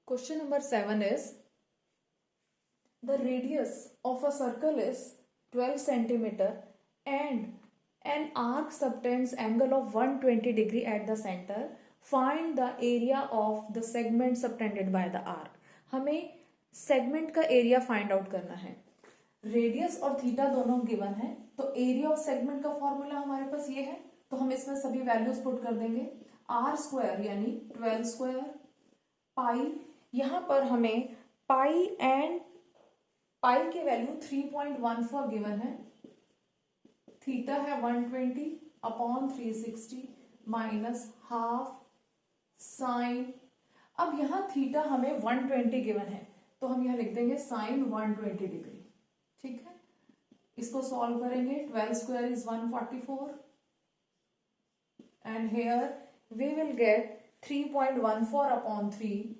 Question number 7 is the radius of a circle is 12 centimeter and an arc subtends angle of 120 degree at the center. Find the area of the segment subtended by the arc. हमें segment का area find out करना है. Radius और theta दोनों given है, तो area of segment का formula हमारे पास ये है, तो हम इसमें सभी वैल्यूज पुट कर देंगे. आर स्क्वायर यानी 12 स्क्वायर पाई, यहां पर हमें पाई एंड पाई की वैल्यू 3.14 गिवन है, थीटा है 120 अपॉन 360 माइनस हाफ साइन. अब यहां थीटा हमें 120 गिवन है, तो हम यहां लिख देंगे साइन 120 डिग्री. ठीक है, इसको सॉल्व करेंगे. 12 square is 144 and here we will get 3.14 upon 3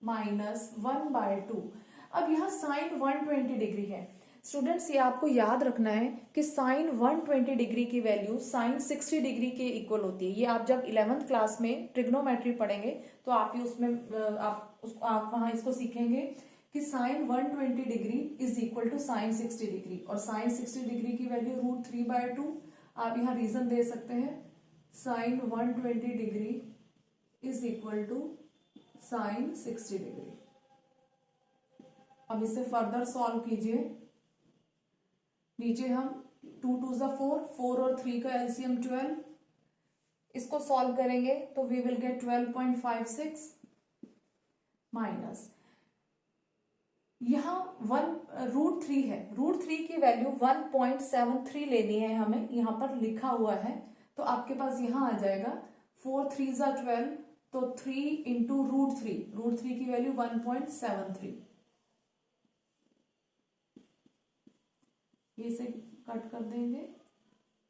minus 1/2. अब यहां साइन 120 डिग्री है. स्टूडेंट्स, ये आपको याद रखना है कि साइन 120 डिग्री की वैल्यू साइन 60 डिग्री के इक्वल होती है. ये आप जब 11th क्लास में ट्रिग्नोमेट्री पढ़ेंगे तो आप ही उसमें आप वहां इसको सीखेंगे कि sine 120 degree is equal to sine 60 degree, और साइन 60 डिग्री की वैल्यू √3/2. आप यहाँ रीजन दे सकते हैं, sine 120 degree is equal to sine 60 degree. अब इसे फर्दर सॉल्व कीजिए. नीचे हम 2 2 4, 4 और 3 का एलसीएम 12, इसको सॉल्व करेंगे तो वी विल गेट 12.56 माइनस यहां √3 है. √3 की वैल्यू 1.73 लेनी है हमें, यहां पर लिखा हुआ है, तो आपके पास यहां आ जाएगा 4 3 12, तो 3 इंटू √3, √3 की वैल्यू 1.73. ये से कट कर देंगे.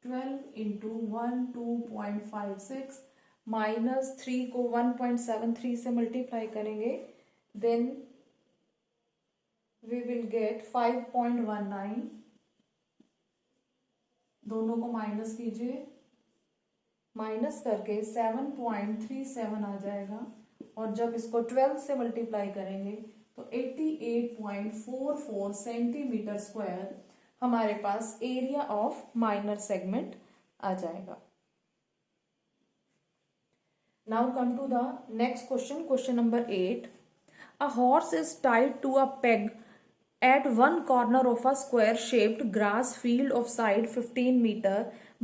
12 इंटू 1 2.56 माइनस 3 को 1.73 से मल्टीप्लाई करेंगे, देन वी विल गेट 5.19. दोनों को माइनस कीजिए, माइनस करके 7.37 आ जाएगा, और जब इसको 12 से मल्टीप्लाई करेंगे तो 88.44 सेंटीमीटर स्क्वायर हमारे पास एरिया ऑफ माइनर सेगमेंट आ जाएगा. Now come to the next question. Question number 8. A horse is tied to a peg at one corner of a square shaped grass field of side 15 meter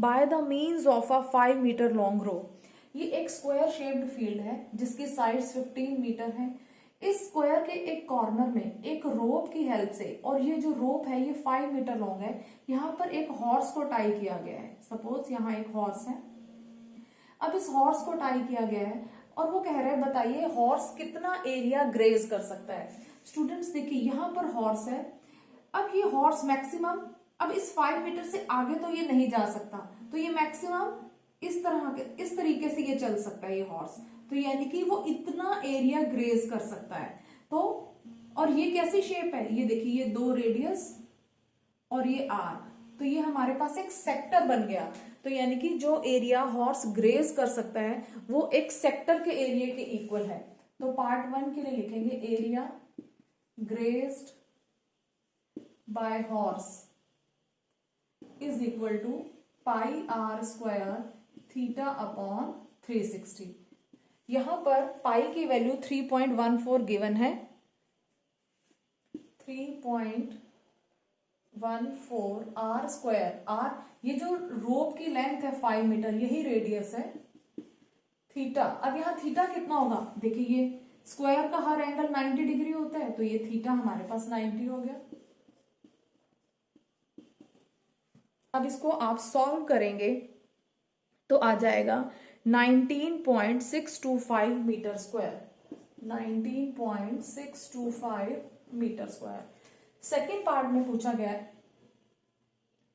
by the means of a 5 meter long rope. ये एक square shaped field है जिसकी sides 15 metre है. इस square के एक corner में एक रोप की हेल्प से, और ये जो रोप है ये 5 मीटर लॉन्ग है, यहाँ पर एक हॉर्स को टाई किया गया है. सपोज यहाँ एक हॉर्स है. अब इस हॉर्स को टाई किया गया है और वो कह रहा है बताइए हॉर्स कितना एरिया ग्रेज कर सकता है. स्टूडेंट्स देखिए, यहां पर हॉर्स है. अब ये हॉर्स मैक्सिमम, अब इस 5 मीटर से आगे तो ये नहीं जा सकता, तो ये मैक्सिमम इस तरीके से ये चल सकता है ये हॉर्स. तो यानी कि वो इतना एरिया ग्रेज कर सकता है. तो और ये कैसी शेप है, ये देखिए, ये 2 रेडियस और ये आर्क, तो ये हमारे पास एक सेक्टर बन गया. तो यानी कि जो एरिया हॉर्स ग्रेज कर सकता है वो एक सेक्टर के एरिया के इक्वल है. तो पार्ट 1 के लिए लिखेंगे area grazed by horse is equal to pi r square theta upon 360. यहां पर पाई की वैल्यू 3.14 गिवन है. 3.14 आर स्क्वायर, आर ये जो रोप की लेंथ है 5 मीटर, यही रेडियस है. थीटा, अब यहां थीटा कितना होगा, देखिए ये स्क्वायर का हर एंगल 90 डिग्री होता है, तो ये थीटा हमारे पास 90 हो गया. अब इसको आप सॉल्व करेंगे तो आ जाएगा 19.625 metre square. 19.625 metre square. Second part में पूछा गया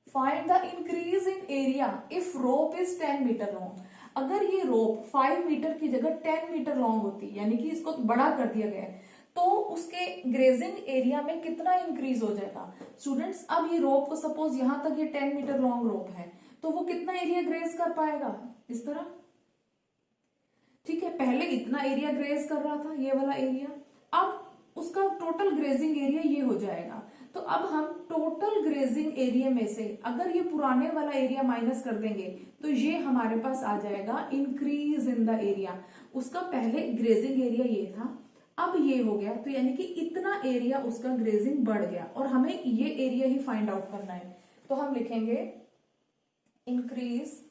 find the increase in area if rope is 10 metre long. अगर ये रोप 5 मीटर की जगह 10 मीटर लॉन्ग होती, यानी कि इसको बड़ा कर दिया गया है, तो उसके ग्रेजिंग एरिया में कितना इंक्रीज हो जाएगा. स्टूडेंट्स, अब ये रोप को सपोज यहां तक ये 10 मीटर लॉन्ग रोप है, तो वो कितना एरिया ग्रेज कर पाएगा, इस तरह. ठीक है, पहले इतना एरिया ग्रेज कर रहा था, ये वाला एरिया, अब उसका टोटल ग्रेजिंग एरिया ये हो जाएगा। तो अब हम टोटल ग्रेजिंग एरिया में से अगर ये पुराने वाला एरिया माइनस कर देंगे तो ये हमारे पास आ जाएगा इंक्रीज इन द एरिया। उसका पहले ग्रेजिंग एरिया ये था, अब ये हो गया, तो यानी कि इतना एरिया उसका ग्रेजिंग बढ़ गया और हमें ये एरिया ही फाइंड आउट करना है। तो हम लिखेंगे increase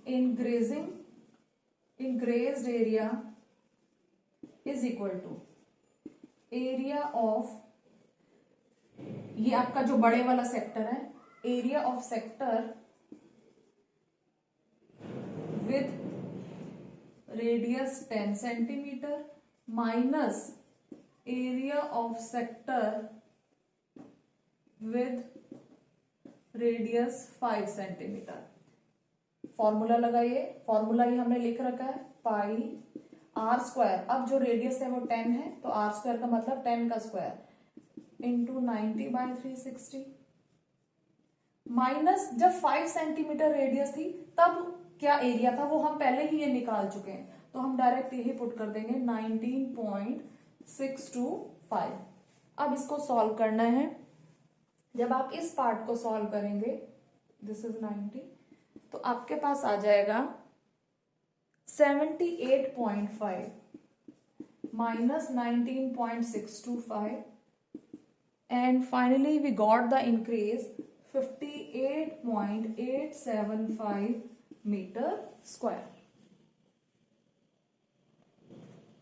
in grazing in grazed area is equal to area of, ये आपका जो बड़े वाला सेक्टर है, area of sector with radius 10 centimetre minus area of sector with radius 5 centimetre. Formula लगाइए, फॉर्मूला ये हमने लिख रखा है, पाई आर स्क्वायर, अब जो रेडियस है वो 10 है तो आर स्क्वायर का मतलब 10 का स्क्वायर इंटू 90/360 माइनस, जब 5 सेंटीमीटर रेडियस थी तब क्या एरिया था वो हम पहले ही ये निकाल चुके हैं, तो हम डायरेक्ट यही पुट कर देंगे 19.625। अब इसको सॉल्व करना है। जब आप इस पार्ट को सॉल्व करेंगे, दिस इज 90, तो आपके पास आ जाएगा 78.5 minus 19.625 and finally we got the increase 58.875 meter square.